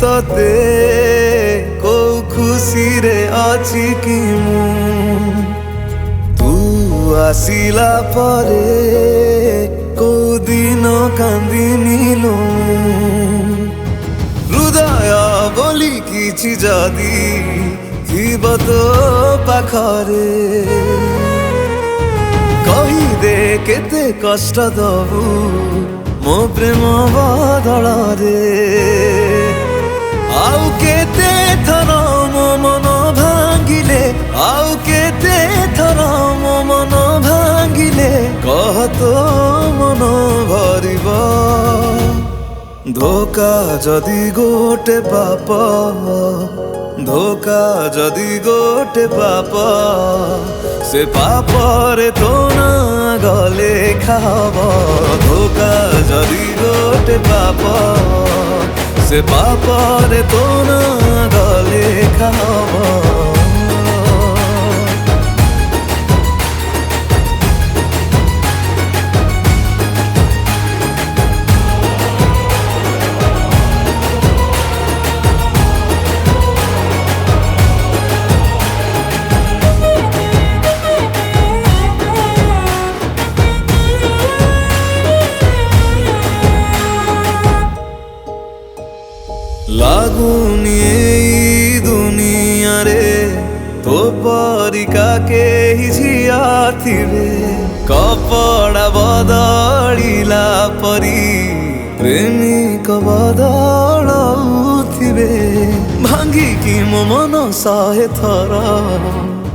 तते को खुशी रे अछि कि मु तू आसिला परे को दिन कांदिनिलु हृदय बोली किछि जदि थिब तो पाखरे कही दे केते कष्ट दबु मो प्रेम बदल रे आउ केते थर मो मन भांगिले आउ केते थर मो मन भांगिले कह तो मन भरिब धोखा जदि गोटे पाप धोखा जदि गोटे पाप से पाप रे तो ना गले खाब धोखा जदि गोटे पाप से पाप रे तो ना गले खाब लागुनी एई दुनिया रे तो परिका के ही झिया थिबे कपड़ा बदलिला परी प्रेमिक बदलुथिबे भांगी कि मो मन सहे थर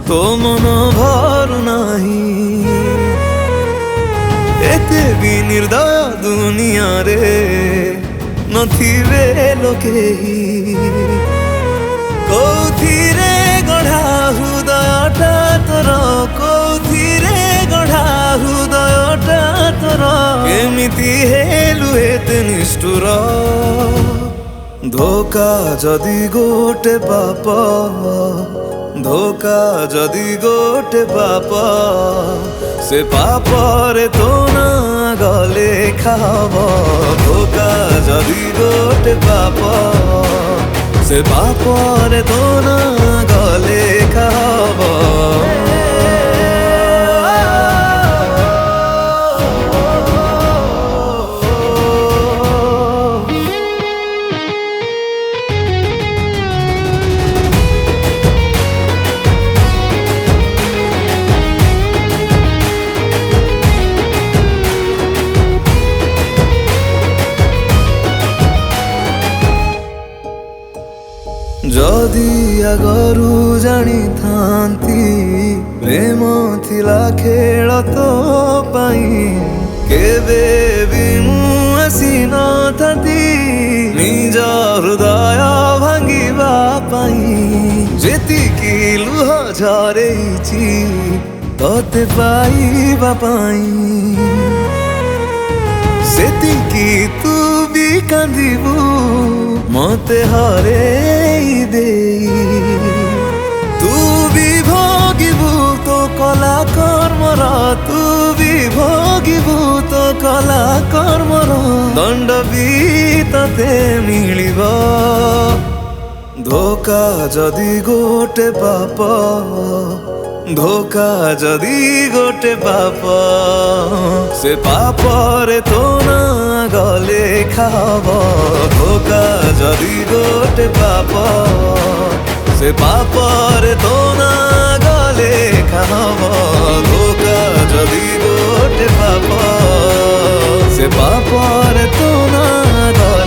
तो मन भरु नाही एते भी निर्दय दुनिया रे नथिबे लोके कौथिरे गढ़ा हृदयटा तोर कौथिरे गढ़ा हृदयटा तोर केमिति हेलु एते निष्ठुर धोखा जदि गोटे पाप धोखा जदि गोटे पाप से पाप रे तो ना गले खाब धोखा जदि गोटे पाप से पाप रे तो ना गले खाब जदि आगरू जानी थांती प्रेम थिला खेल तो पाई केबे भी मु आसी न थांती निज हृदय भांगिबा पाई जेतिकी लुह झरेइछि तते पाइबा पाई सेतिकी तू भी कांदिबू मते हरेई देई तू भी भोगिबू तो कला कर्मर तू भी भोगिबू तो कला कर्मर दंड भी तते मिलिब धोखा जदि गोटे पाप धोखा जदि गोटे पाप से पाप रे तो ना गले खाब धोखा जदि गोटे पाप से पाप रे तो ना गले खाब धोखा जदि गोटे पाप से पाप रे तो ना गले